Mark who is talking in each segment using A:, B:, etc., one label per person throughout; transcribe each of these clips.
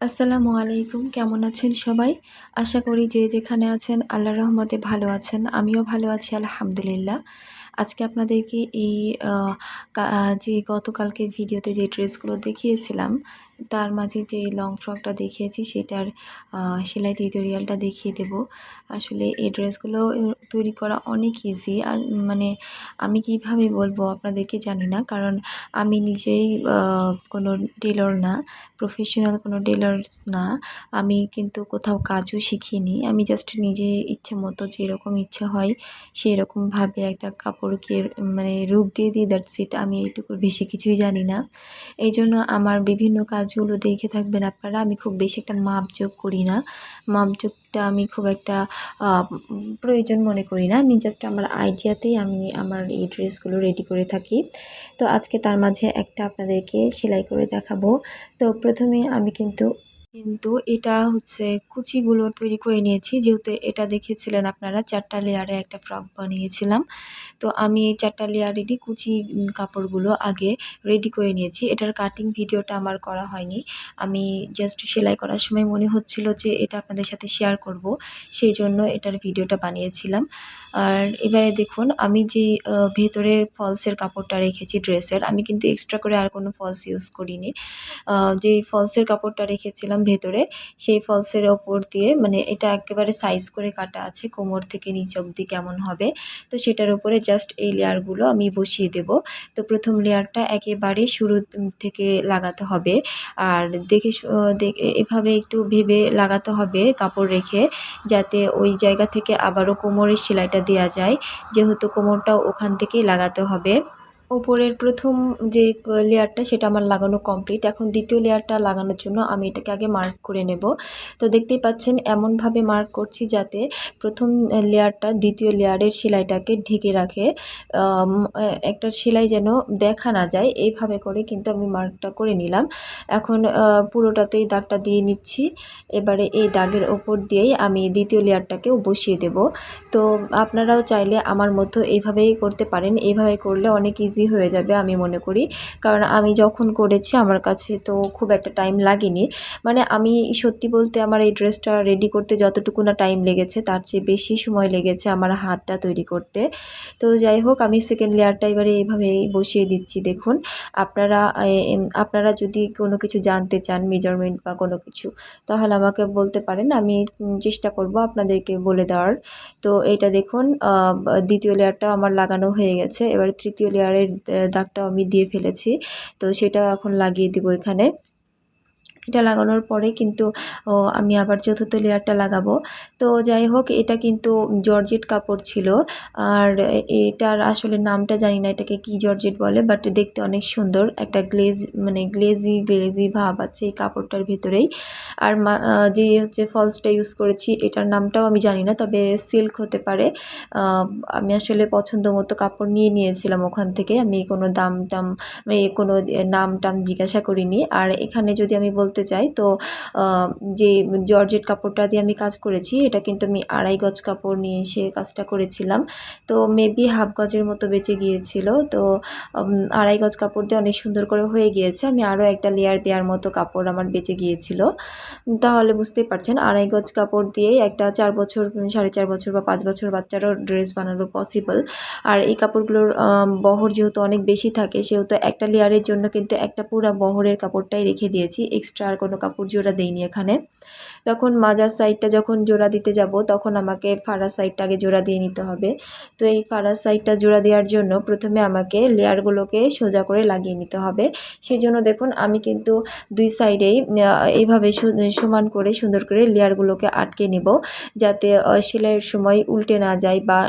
A: আসসালামু আলাইকুম। কেমন আছেন সবাই? আশা করি যে যেখানে আছেন আল্লাহর রহমতে ভালো আছেন। আমিও ভালো আছি আলহামদুলিল্লাহ। আজকে আপনাদেরকে এই আ কা যে গতকালকে ভিডিওতে যে ড্রেসগুলো দেখিয়েছিলাম, তার মাঝে যে লং ফ্রকটা দেখিয়েছি সেটার আ সেলাই টিউটোরিয়ালটা দেখিয়ে দেব। আসলে এই ড্রেসগুলো তৈরি করা অনেক ইজি। মানে আমি কিভাবে বলবো আপনাদেরকে জানি না। কারণ আমি নিজেই আ কোনো টেলর না। প্রফেশনাল কোনো টেলার্স না। আমি কিন্তু কোথাও কাজও শিখিনি। আমি জাস্ট নিজে ইচ্ছে মতো যেরকম ইচ্ছে হয় সেরকমভাবে একটা কাপড়কে মানে রূপ দিয়ে দিই, দ্যাটস ইট। আমি এইটুকুর বেশি কিছুই জানি না। এইজন্য আমার বিভিন্ন কাজগুলো দেখে থাকবেন আপনারা। আমি খুব বেশি একটা মাপজোক করি না। মাপজোকটা আমি খুব একটা আ প্রয়োজন মনে করি না। আমি জাস্ট আমার আইডিয়াতেই আমি আমার এই ড্রেসগুলো রেডি করে থাকি। তো আজকে তার মাঝে একটা আপনাদেরকে সেলাই করে দেখাবো। তো প্রথমে আমি কিন্তু এটা হচ্ছে কুচিগুলো তৈরি করে নিয়েছি। যেহেতু এটা দেখেছিলেন আপনারা ৪ টা লেয়ারে একটা ফ্রক বানিয়েছিলাম। তো আমি এই ৪ টা লেয়ারেরই কুচি কাপড়গুলো আগে রেডি করে নিয়েছি। এটার কাটিং ভিডিওটা আমার করা হয়নি। আমি জাস্ট সেলাই করার সময় মনে হচ্ছিল যে এটা আপনাদের সাথে শেয়ার করব। সেইজন্য এটার ভিডিওটা বানিয়েছিলাম। আর এবারে দেখুন আমি যেই ভেতরের ফলসের কাপড়টা রেখেছি ড্রেসের, আমি কিন্তু এক্সট্রা করে আর কোনো ফলস ইউজ করিনি। যেই ফলসের কাপড়টা রেখেছিলাম ভেতরে, সেই ফলসের ওপর দিয়ে মানে এটা একেবারে সাইজ করে কাটা আছে কোমর থেকে নিচ অবধি কেমন হবে। তো সেটার উপরে জাস্ট এই লেয়ারগুলো আমি বসিয়ে দেব। তো প্রথম লেয়ারটা একেবারে শুরু থেকে লাগাতে হবে। আর দেখে এভাবে একটু ভেবে লাগাতে হবে কাপড় রেখে, যাতে ওই জায়গা থেকে আবারও কোমরের সেলাইটা দেয়া যায়। যেহেতু কোমরটাও ওখান থেকেই লাগাতে হবে। ওপরের প্রথম যে লেয়ারটা সেটা আমার লাগানো কমপ্লিট। এখন দ্বিতীয় লেয়ারটা লাগানোর জন্য আমি এটাকে আগে মার্ক করে নেব। তো দেখতেই পাচ্ছেন এমনভাবে মার্ক করছি যাতে প্রথম লেয়ারটা দ্বিতীয় লেয়ারের সেলাইটাকে ঢেকে রাখে। আম একটা সেলাই যেন দেখা না যায়, এইভাবে করে কিন্তু আমি মার্কটা করে নিলাম। এখন পুরোটাতেই দাগটা দিয়ে নিচ্ছি। এবারে এই দাগের ওপর দিয়েই আমি দ্বিতীয় লেয়ারটাকেও বসিয়ে দেব। তো আপনারাও চাইলে আমার মতো এইভাবেই করতে পারেন। এইভাবে করলে অনেক ইজি হয়ে যাবে আমি মনে করি। কারণ আমি যখন করেছি আমার কাছে তো খুব একটা টাইম লাগেনি। মানে আমি সত্যি বলতে আমার এই ড্রেসটা রেডি করতে যতটুকু না টাইম লেগেছে তার চেয়ে বেশি সময় লেগেছে আমার হাতটা তৈরি করতে। তো যাই হোক, আমি সেকেন্ড লেয়ারটা এবারে এইভাবেই বসিয়ে দিচ্ছি দেখুন। আপনারা যদি কোনো কিছু জানতে চান মেজারমেন্ট বা কোনো কিছু, তাহলে আমাকে বলতে পারেন। আমি চেষ্টা করব আপনাদেরকে বলে দেওয়ার। তো এইটা দেখুন দ্বিতীয় লেয়ারটা আমার লাগানো হয়ে গেছে। এবারে তৃতীয় লেয়ারের দাগটাও আমি দিয়ে ফেলেছি। তো সেটাও এখন লাগিয়ে দিব এখানে। এটা লাগানোর পরে কিন্তু আমি আবার চতুর্থ লেয়ারটা লাগাবো। তো যাই হোক, এটা কিন্তু জর্জেট কাপড় ছিল। আর এটার আসলে নামটা জানি না এটাকে কি জর্জেট বলে, বাট দেখতে অনেক সুন্দর। একটা মানে গ্লেজি ভাব আছে এই কাপড়টার ভেতরেই। আর যে হচ্ছে ফলসটা ইউজ করেছি এটার নামটাও আমি জানি না, তবে সিল্ক হতে পারে। আ আমি আসলে পছন্দ মতো কাপড় নিয়ে নিয়েছিলাম ওখান থেকে। আমি কোনো দাম-টাম মানে কোনো নাম-টাম জিজ্ঞাসা করিনি। আর এখানে যদি আমি বলতে চাই তো আ যে জর্জেট কাপড়টা দিয়ে আমি কাজ করেছি, এটা কিন্তু আমি ২.৫ গজ কাপড় নিয়ে এসে কাজটা করেছিলাম। তো মেবি হাফ গজের মতো বেঁচে গিয়েছিল। তো ২.৫ গজ কাপড় দিয়ে অনেক সুন্দর করে হয়ে গিয়েছে। আমি আরও একটা লেয়ার দেওয়ার মতো কাপড় আমার বেঁচে গিয়েছিল। তাহলে বুঝতেই পারছেন ২.৫ গজ কাপড় দিয়েই একটা ৪ বছর, ৪.৫ বছর বা ৫ বছর বাচ্চারও ড্রেস বানানো পসিবল। আর এই কাপড়গুলোর বহর যেহেতু অনেক বেশি থাকে, সেহেতু একটা লেয়ারের জন্য কিন্তু একটা পুরা বহরের কাপড়টাই রেখে দিয়েছি। এক্সট্রা আর কোনো কাপড় জোড়া দেইনি এখানে। তখন মাজার সাইডটা যখন জোড়া দিতে যাব তখন আমাকে ফাড়া সাইডটা আগে জোড়া দিয়ে নিতে হবে। তো এই ফাড়া সাইডটা জোড়া দেওয়ার জন্য প্রথমে আমাকে লেয়ারগুলোকে সোজা করে লাগিয়ে নিতে হবে। সেজন্য দেখুন আমি কিন্তু ২ সাইডেই এইভাবে সমান করে সুন্দর করে লেয়ারগুলোকে আটকে নিব, যাতে সেলাইয়ের সময় উল্টে না যায় বা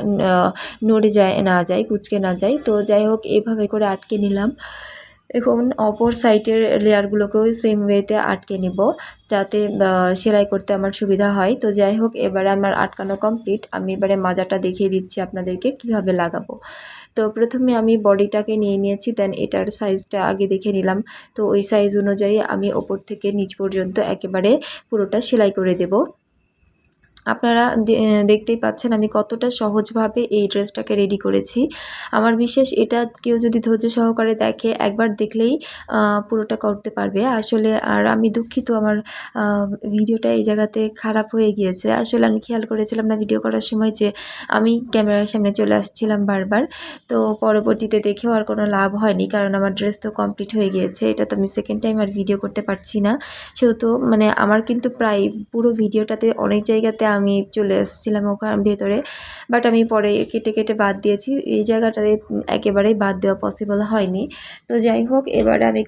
A: নড়ে না যায়, কুঁচকে না যায়। তো যাই হোক, এভাবে করে আটকে নিলাম। এখন অপর সাইডের লেয়ারগুলোকেও সেম ওয়েতে আটকে নিব, যাতে সেলাই করতে আমার সুবিধা হয়। তো যাই হোক, এবারে আমার আটকানো কমপ্লিট। আমি এবারে মাজাটা দেখিয়ে দিচ্ছি আপনাদেরকে কিভাবে লাগাবো। তো প্রথমে আমি বডিটাকে নিয়ে নিয়েছি, দেন এটার সাইজটা আগে দেখে নিলাম। তো ওই সাইজ অনুযায়ী আমি ওপর থেকে নিচ পর্যন্ত একেবারে পুরোটা সেলাই করে দেব। আপনারা দেখতেই পাচ্ছেন আমি কতটা সহজভাবে এই ড্রেসটাকে রেডি করেছি। আমার বিশ্বাস এটা কেউ যদি ধৈর্য সহকারে দেখে, একবার দেখলেই পুরোটা করতে পারবে। আসলে আর আমি দুঃখিত আমার আ ভিডিওটা এই জায়গাতে খারাপ হয়ে গিয়েছে। আসলে আমি খেয়াল করেছিলাম না ভিডিও করার সময় যে আমি ক্যামেরার সামনে চলে আসছিলাম বারবার। তো পরবর্তীতে দেখেও আর কোনো লাভ হয়নি। কারণ আমার ড্রেস তো কমপ্লিট হয়ে গিয়েছে। এটা তো আমি সেকেন্ড টাইম আর ভিডিও করতে পারছি না। সেহেতু মানে আমার কিন্তু প্রায় পুরো ভিডিওটাতে অনেক জায়গাতে আমি চলে এসেছিলাম ভেতরে। বাট আমি পরে কেটে বাদ দিয়েছি। এই জায়গাটাতে একেবারেই বাদ দেওয়া পসিবল হয়নি। তো যাই হোক, এবারে আমি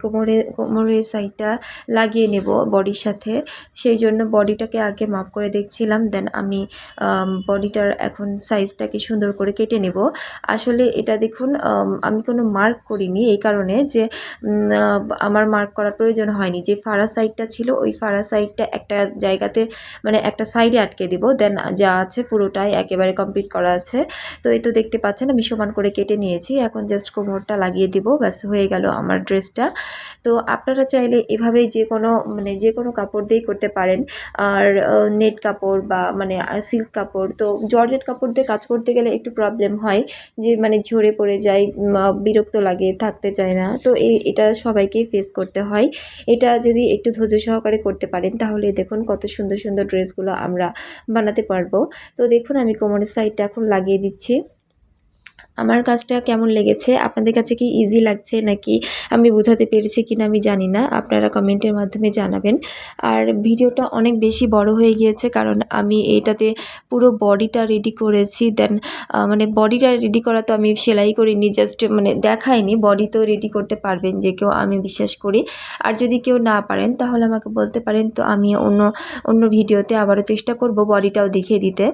A: কোমরের সাইডটা লাগিয়ে নেব বডির সাথে। সেই জন্য বডিটাকে আগে মাপ করে দেখছিলাম। দেন আমি বডিটার এখন সাইজটাকে সুন্দর করে কেটে নেব। আসলে এটা দেখুন, আমি কোনো মার্ক করিনি এই কারণে যে আমার মার্ক করার প্রয়োজন হয়নি। যে ফাড়া সাইডটা ছিল ওই ফাড়া সাইডটা একটা জায়গাতে মানে একটা সাইডে আটকে দিব। দেন যা আছে পুরোটাই একেবারে কমপ্লিট করা আছে। তো এই তো দেখতে পাচ্ছেন আমি সমান করে কেটে নিয়েছি। এখন জাস্ট কোমরটা লাগিয়ে দিব, ব্যাস হয়ে গেল আমার ড্রেসটা। তো আপনারা চাইলে এভাবেই যে কোনো কাপড় দিয়েই করতে পারেন। আর নেট কাপড় বা মানে সিল্ক কাপড়, তো জর্জেট কাপড় দিয়ে কাজ করতে গেলে একটু প্রবলেম হয় যে মানে ঝরে পড়ে যায়, বিরক্ত লাগে, থাকতে চায় না। তো এটা সবাইকেই ফেস করতে হয়। এটা যদি একটু ধৈর্য সহকারে করতে পারেন তাহলে দেখুন কত সুন্দর সুন্দর ড্রেসগুলো আমরা বানাতে পারবো। তো দেখুন আমি কোমরের সাইডটা এখন লাগিয়ে দিচ্ছি। আমার কাজটা কেমন লেগেছে? আপনাদের কাছে কি ইজি লাগছে নাকি আমি বোঝাতে পেরেছি কিনা আমি জানি না। আপনারা কমেন্টের মাধ্যমে জানাবেন। আর ভিডিওটা অনেক বেশি বড় হয়ে গিয়েছে কারণ আমি এটাতে পুরো বডিটা রেডি করেছি। দেন মানে বডিটা রেডি করা তো আমি সেলাই করিনি, জাস্ট মানে দেখাইনি। বডি তো রেডি করতে পারবেন যে কেউ, আমি বিশ্বাস করি। আর যদি কেউ না পারেন তাহলে আমাকে বলতে পারেন, তো আমি অন্য ভিডিওতে আবারও চেষ্টা করব বডিটাও দেখিয়ে দিতে।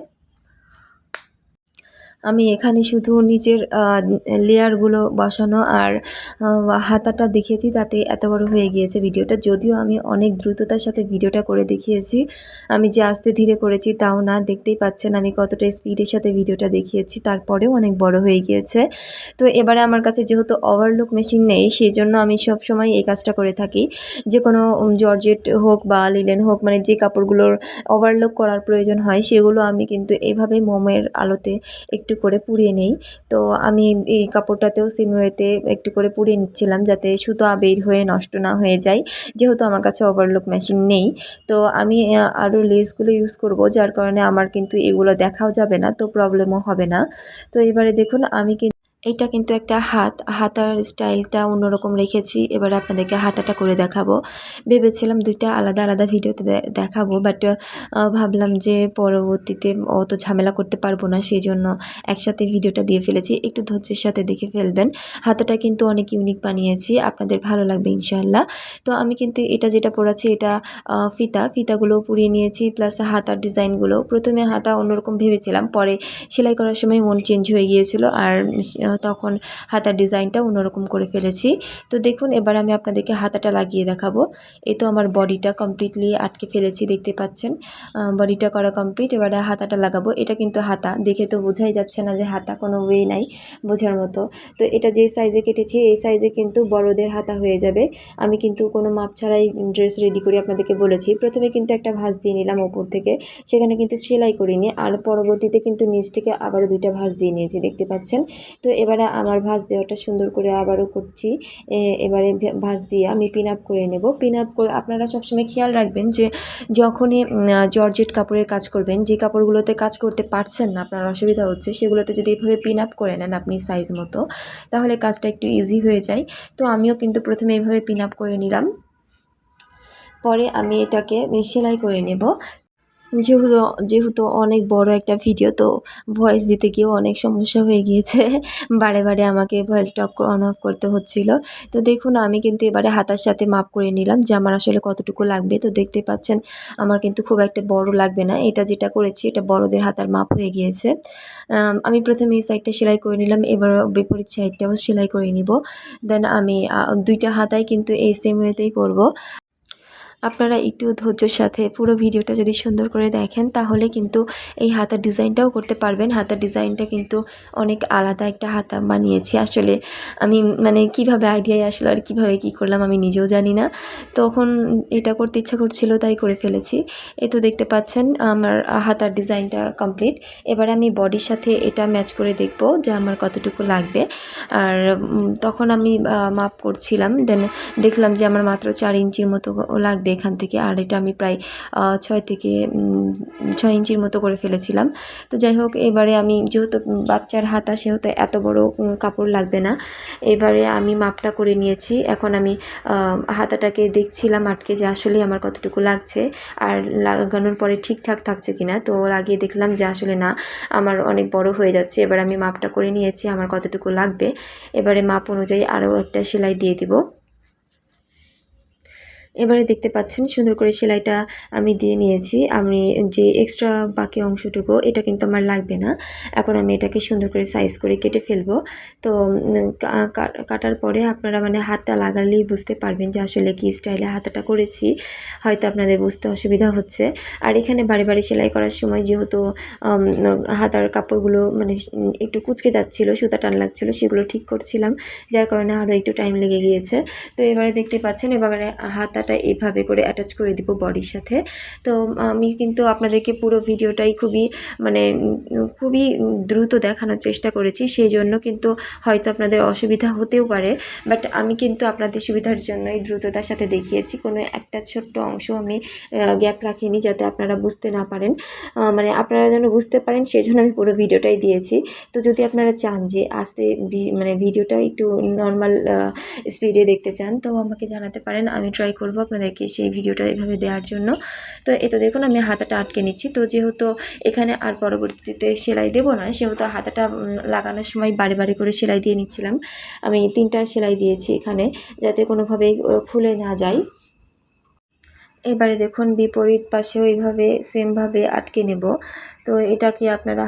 A: আমি এখানে শুধু নিচের লেয়ারগুলো বসানো আর হাতাটা দেখিয়েছি, তাতে এত বড় হয়ে গিয়েছে ভিডিওটা। যদিও আমি অনেক দ্রুততার সাথে ভিডিওটা করে দেখিয়েছি, আমি যে আস্তে ধীরে করেছি তাও না। দেখতেই পাচ্ছেন আমি কতটা স্পিডের সাথে ভিডিওটা দেখিয়েছি, তারপরেও অনেক বড় হয়ে গিয়েছে। তো এবারে আমার কাছে যেহেতু ওভারলক মেশিন নেই, সেই জন্য আমি সবসময় এই কাজটা করে থাকি। যে কোনো জর্জেট হোক বা লিনেন হোক, মানে যে কাপড়গুলোর ওভারলক করার প্রয়োজন হয় সেগুলো আমি কিন্তু এইভাবে মোমের আলোতে একটু করে পুড়িয়ে নেই। তো আমি এই কাপড়টাতেও সেম ওয়েতে একটু করে পুড়িয়ে নিচ্ছিলাম যাতে সুতো বের হয়ে নষ্ট না হয়ে যায়, যেহেতু আমার কাছে ওভারলক মেশিন নেই। তো আমি আরও লেসগুলো ইউজ করব, যার কারণে আমার কিন্তু এগুলো দেখাও যাবে না, তো প্রবলেমও হবে না। তো এবারে দেখুন আমি এইটা কিন্তু একটা হাতার স্টাইলটা অন্যরকম রেখেছি। এবার আপনাদেরকে হাতাটা করে দেখাবো। ভেবেছিলাম ২ টা আলাদা আলাদা ভিডিওতে দেখাবো, বাট ভাবলাম যে পরবর্তীতে অত ঝামেলা করতে পারবো না, সেজন্য একসাথে ভিডিওটা দিয়ে ফেলেছি। একটু ধৈর্যের সাথে দেখে ফেলবেন। হাতাটা কিন্তু অনেক ইউনিক বানিয়েছি, আপনাদের ভালো লাগবে ইনশাআল্লাহ। তো আমি কিন্তু এটা যেটা পড়াচ্ছি এটা ফিতাগুলোও পুড়িয়ে নিয়েছি, প্লাস হাতার ডিজাইনগুলো। প্রথমে হাতা অন্যরকম ভেবেছিলাম, পরে সেলাই করার সময় মন চেঞ্জ হয়ে গিয়েছিল আর তখন হাতার ডিজাইনটা অন্যরকম করে ফেলেছি। তো দেখুন এবার আমি আপনাদেরকে হাতাটা লাগিয়ে দেখাবো। এই তো আমার বডিটা কমপ্লিটলি আটকে ফেলেছি, দেখতে পাচ্ছেন বডিটা করা কমপ্লিট। এবারে হাতাটা লাগাবো। এটা কিন্তু হাতা, দেখে তো বোঝাই যাচ্ছে না যে হাতা, কোনো ওয়ে নাই বোঝার মতো। তো এটা যে সাইজে কেটেছি এই সাইজে কিন্তু বড়দের হাতা হয়ে যাবে। আমি কিন্তু কোনো মাপ ছাড়াই ড্রেস রেডি করে আপনাদেরকে বলেছি। প্রথমে কিন্তু একটা ভাঁজ দিয়ে নিলাম ওপর থেকে, সেখানে কিন্তু সেলাই করিনি। আর পরবর্তীতে কিন্তু নিচ থেকে আবারও 2টা ভাঁজ দিয়ে নিয়েছি, দেখতে পাচ্ছেন। তো এবারে আমার ভাঁজ দেওয়াটা সুন্দর করে আবারও করছি। এবারে ভাঁজ দিয়ে আমি পিন আপ করে নেব। পিন আপ করে আপনারা সবসময় খেয়াল রাখবেন যে যখনই জর্জেট কাপড়ের কাজ করবেন, যে কাপড়গুলোতে কাজ করতে পারছেন না, আপনার অসুবিধা হচ্ছে, সেগুলোতে যদি এভাবে পিন আপ করে নেন আপনি সাইজ মতো, তাহলে কাজটা একটু ইজি হয়ে যায়। তো আমিও কিন্তু প্রথমে এইভাবে পিন আপ করে নিলাম, পরে আমি এটাকে সেলাই করে নেব। যেহেতু যেহেতু অনেক বড় একটা ভিডিও, তো ভয়েস দিতে গিয়েও অনেক সমস্যা হয়ে গিয়েছে। বারে আমাকে ভয়েসটা অন অফ করতে হচ্ছিল। তো দেখুন আমি কিন্তু এবারে হাতার সাথে মাপ করে নিলাম যে আমার আসলে কতটুকু লাগবে। তো দেখতে পাচ্ছেন আমার কিন্তু খুব একটা বড় লাগবে না। এটা যেটা করেছি এটা বড়দের হাতার মাপ হয়ে গিয়েছে। আমি প্রথমে এই সাইডটা সেলাই করে নিলাম, এবার বিপরীত সাইডটাও সেলাই করে নিব। দেন আমি 2টা হাতাই কিন্তু এই সেম ওয়েতেই করব। আপনারা একটু ধৈর্যের সাথে পুরো ভিডিওটা যদি সুন্দর করে দেখেন তাহলে কিন্তু এই হাতার ডিজাইনটাও করতে পারবেন। হাতার ডিজাইনটা কিন্তু অনেক আলাদা একটা হাতা বানিয়েছি। আসলে আমি মানে কিভাবে আইডিয়ায় আসলো আর কিভাবে কি করলাম আমি নিজেও জানি না। তখন এটা করতে ইচ্ছা করছিল তাই করে ফেলেছি। এই তো দেখতে পাচ্ছেন আমার হাতার ডিজাইনটা কমপ্লিট। এবার আমি বডির সাথে এটা ম্যাচ করে দেখব যে আমার কতটুকু লাগবে। আর তখন আমি মাপ করছিলাম। দেন দেখলাম যে আমার মাত্র 4 ইঞ্চির মতো লাগবে এখান থেকে। আর এটা আমি প্রায় 6 থেকে 6 ইঞ্চির মতো করে ফেলেছিলাম। তো যাই হোক এবারে আমি যেহেতু বাচ্চার হাতা সেহেতু এত বড় কাপড় লাগবে না। এবারে আমি মাপটা করে নিয়েছি। এখন আমি হাতাটাকে দেখছিলাম আটকে যে আসলেই আমার কতটুকু লাগছে আর লাগানোর পরে ঠিকঠাক থাকছে কিনা। তো লাগিয়ে দেখলাম যে আসলে না, আমার অনেক বড় হয়ে যাচ্ছে। এবার আমি মাপটা করে নিয়েছি আমার কতটুকু লাগবে। এবারে মাপ অনুযায়ী আরও একটা সেলাই দিয়ে দিব। এবারে দেখতে পাচ্ছেন সুন্দর করে সেলাইটা আমি দিয়ে নিয়েছি। আমি যে এক্সট্রা বাকি অংশটুকু এটা কিন্তু আমার লাগবে না। এখন আমি এটাকে সুন্দর করে সাইজ করে কেটে ফেলবো। তো কাটার পরে আপনারা মানে হাতটা লাগালেই বুঝতে পারবেন যে আসলে কি স্টাইলে হাতাটা করেছি। হয়তো আপনাদের বুঝতে অসুবিধা হচ্ছে। আর এখানে বারে বারে সেলাই করার সময় যেহেতু হাতার কাপড়গুলো মানে একটু কুঁচকে যাচ্ছিলো, সুতা টান লাগছিলো, সেগুলো ঠিক করছিলাম। যার কারণে আরও একটু টাইম লেগে গিয়েছে। তো এবারে দেখতে পাচ্ছেন এবারে হাতাটা এভাবে করে অ্যাটাচ করে দিব বডির সাথে। তো আমি কিন্তু আপনাদেরকে পুরো ভিডিওটাই খুবই দ্রুত দেখানোর চেষ্টা করেছি। সেই জন্য কিন্তু হয়তো আপনাদের অসুবিধা হতেও পারে। বাট আমি কিন্তু আপনাদের সুবিধার জন্যই দ্রুততার সাথে দেখিয়েছি। কোনো একটা ছোট্ট অংশ আমি গ্যাপ রাখিনি যাতে আপনারা বুঝতে না পারেন। মানে আপনারা যেন বুঝতে পারেন সেজন্য আমি পুরো ভিডিওটাই দিয়েছি। তো যদি আপনারা চান যে আস্তে মানে ভিডিওটা একটু নর্মাল স্পিডে দেখতে চান তো আমাকে জানাতে পারেন। আমি ট্রাই করব আপনাদেরকে সেই ভিডিওটা এভাবে দেওয়ার জন্য। তো এই তো দেখুন আমি হাতাটা আটকে নিচ্ছি। তো যেহেতু এখানে আর পরবর্তীতে সেলাই দেব না সেহেতু হাতাটা লাগানোর সময় বারে বারে করে সেলাই দিয়ে নিচ্ছিলাম। আমি 3টা সেলাই দিয়েছি এখানে যাতে কোনোভাবেই খুলে না যায়। এবারে দেখুন বিপরীত পাশেও এইভাবে সেমভাবে আটকে নেব। তো এটা কি আপনারা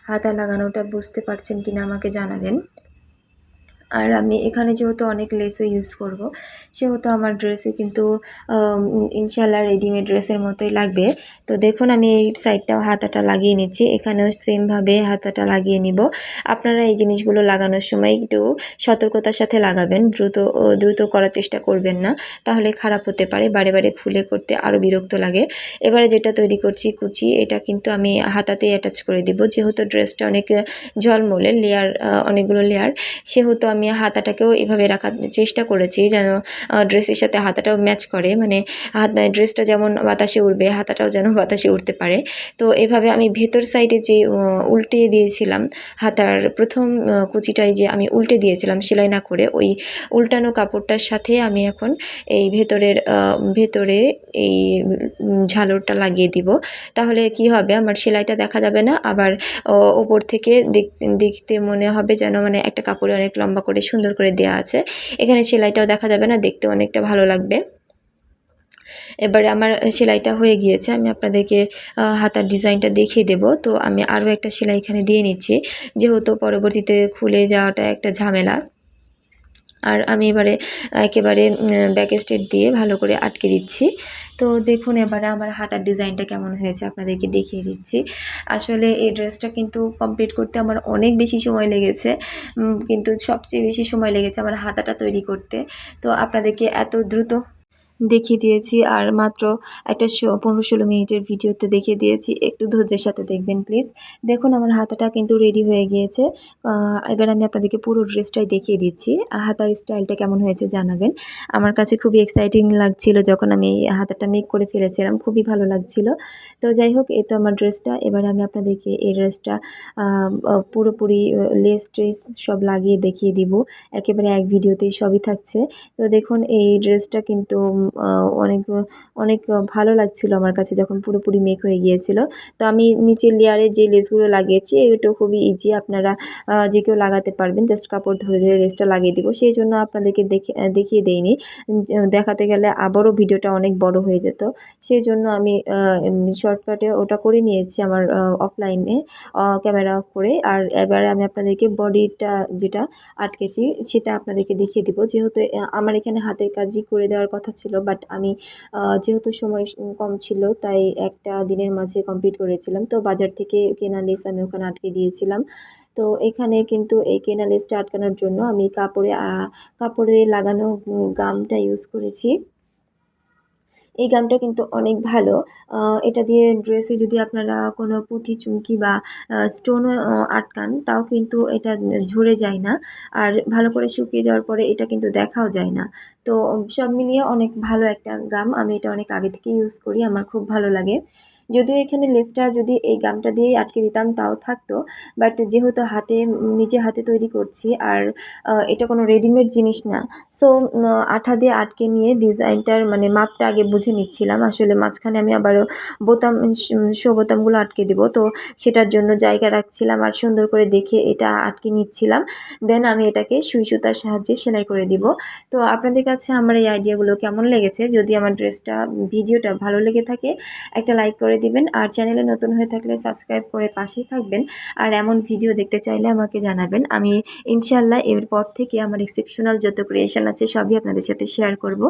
A: হাতা লাগানোটা বুঝতে পারছেন কিনা আমাকে জানাবেন। আর আমি এখানে যেহেতু অনেক লেসও ইউজ করব সেহেতু আমার ড্রেসে কিন্তু ইনশাআল্লাহ রেডিমেড ড্রেসের মতোই লাগবে। তো দেখুন আমি এই সাইডটাও হাতাটা লাগিয়ে নিচ্ছি। এখানেও সেমভাবে হাতাটা লাগিয়ে নিব। আপনারা এই জিনিসগুলো লাগানোর সময় একটু সতর্কতার সাথে লাগাবেন। দ্রুত করার চেষ্টা করবেন না, তাহলে খারাপ হতে পারে। বারে বারে খুলে করতে আরও বিরক্ত লাগে। এবারে যেটা তৈরি করছি কুচি, এটা কিন্তু আমি হাতাতেই অ্যাটাচ করে দিব। যেহেতু ড্রেসটা অনেক ঝলমলে অনেকগুলো লেয়ার, সেহেতু আমি হাতাটাকেও এভাবে রাখার চেষ্টা করেছি যেন ড্রেসের সাথে হাতাটাও ম্যাচ করে। মানে ড্রেসটা যেমন বাতাসে উড়বে হাতাটাও যেন বাতাসে উড়তে পারে। তো এভাবে আমি ভেতর সাইডে যে উল্টে দিয়েছিলাম হাতার প্রথম কুচিটাই যে আমি উল্টে দিয়েছিলাম সেলাই না করে, ওই উল্টানো কাপড়টার সাথে আমি এখন এই ভেতরে এই ঝালরটা লাগিয়ে দিব। তাহলে কি হবে, আমার সেলাইটা দেখা যাবে না, আবার ওপর থেকে দেখতে মনে হবে যেন মানে একটা কাপড়ে অনেক লম্বা করে সুন্দর করে দেয়া আছে। এখানে সেলাইটাও দেখা যাবে না, দেখতে অনেকটা ভালো লাগবে। এবারে আমার সেলাইটা হয়ে গিয়েছে। আমি আপনাদেরকে হাতার ডিজাইনটা দেখিয়ে দেব। তো আমি আরও একটা সেলাই এখানে দিয়ে নিচ্ছি, যেহেতু পরবর্তীতে খুলে যাওয়াটা একটা ঝামেলা। আর আমি এবারে একেবারে ব্যাক স্টেট দিয়ে ভালো করে আটকে দিচ্ছি। তো দেখুন এবারে আমার হাতার ডিজাইনটা কেমন হয়েছে আপনাদেরকে দেখিয়ে দিচ্ছি। আসলে এই ড্রেসটা কিন্তু কমপ্লিট করতে আমার অনেক বেশি সময় লেগেছে। কিন্তু সবচেয়ে বেশি সময় লেগেছে আমার হাতাটা তৈরি করতে। তো আপনাদেরকে এত দ্রুত দেখিয়ে দিয়েছি আর মাত্র একটা 15-16 মিনিটের ভিডিওতে দেখিয়ে দিয়েছি। একটু ধৈর্যের সাথে দেখবেন প্লিজ। দেখুন আমার হাতাটা কিন্তু রেডি হয়ে গিয়েছে। এবার আমি আপনাদেরকে পুরো ড্রেসটাই দেখিয়ে দিচ্ছি। হাতার স্টাইলটা কেমন হয়েছে জানাবেন। আমার কাছে খুবই এক্সাইটিং লাগছিল যখন আমি হাতাটা মেক করে ফেলেছিলাম, খুবই ভালো লাগছিল। তো যাই হোক এই তো আমার ড্রেসটা। এবার আমি আপনাদেরকে এই ড্রেসটা পুরোপুরি লেস ট্রেস সব লাগিয়ে দেখিয়ে দিব। একেবারে এক ভিডিওতেই সবই থাকছে। তো দেখুন এই ড্রেসটা কিন্তু অনেক অনেক ভালো লাগছিল আমার কাছে যখন পুরোপুরি মেক হয়ে গিয়েছিল। তো আমি নিচের লেয়ারে যে লেসগুলো লাগিয়েছি এটা খুবই ইজি, আপনারা যে কেউ লাগাতে পারবেন। জাস্ট কাপড় ধরে ধরে লেসটা লাগিয়ে দিব। সেই জন্য আপনাদেরকে দেখিয়ে দেইনি। দেখাতে গেলে আবারও ভিডিওটা অনেক বড় হয়ে যেত। সেই জন্য আমি শর্টকাটে ওটা করে নিয়েছি আমার অফলাইনে ক্যামেরা অফ করে। আর এবারে আমি আপনাদেরকে বডিটা যেটা আটকেছি সেটা আপনাদেরকে দেখিয়ে দিব। যেহেতু আমার এখানে হাতের কাজই করে দেওয়ার কথা ছিল, বাট আমি যেহেতু সময় কম ছিল তাই একটা দিনের মাঝে কমপ্লিট করেছিলাম। তো বাজার থেকে কেনা লেস আমি ওখানে আটকে দিয়েছিলাম। তো এখানে কিন্তু এই কেনা লেসটা আটকানোর জন্য আমি কাপড়ে লাগানো গামটা ইউজ করেছি। এই গামটা কিন্তু অনেক ভালো। এটা দিয়ে ড্রেসে যদি আপনারা কোনো পুঁথি, চুমকি বা স্টোনও আটকান তাও কিন্তু এটা ঝরে যায় না। আর ভালো করে শুকিয়ে যাওয়ার পরে এটা কিন্তু দেখাও যায় না। তো সব মিলিয়ে অনেক ভালো একটা গাম। আমি এটা অনেক আগে থেকেই ইউজ করি। আমার খুব ভালো লাগে। যদিও এখানে লেসটা যদি এই গামটা দিয়েই আটকে দিতাম তাও থাকতো। বাট যেহেতু নিজে হাতে তৈরি করছি আর এটা কোনো রেডিমেড জিনিস না। সো আঠা দিয়ে আটকে নিয়ে ডিজাইনটার মানে মাপটা আগে বুঝে নিচ্ছিলাম। আসলে মাঝখানে আমি আবারও বোতাম শো বোতামগুলো আটকে দিব। তো সেটার জন্য জায়গা রাখছিলাম আর সুন্দর করে দেখে এটা আটকে নিচ্ছিলাম। দেন আমি এটাকে সুই সুতার সাহায্যে সেলাই করে দিব। তো আপনাদের কাছে আমার এই আইডিয়াগুলো কেমন লেগেছে? যদি আমার ভিডিওটা ভালো লেগে থাকে একটা লাইক করে দিবেন। আর চ্যানেলে নতুন হয়ে থাকলে সাবস্ক্রাইব করে পাশেই থাকবেন। আর এমন ভিডিও দেখতে চাইলে আমাকে জানাবেন। আমি ইনশাআল্লাহ এরপর থেকে আমার এক্সেপশনাল যত ক্রিয়েশন আছে সবই আপনাদের সাথে শেয়ার করব।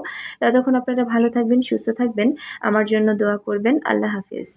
A: ততক্ষণ আপনারা ভালো থাকবেন, সুস্থ থাকবেন। আমার জন্য দোয়া করবেন। আল্লাহ হাফেজ।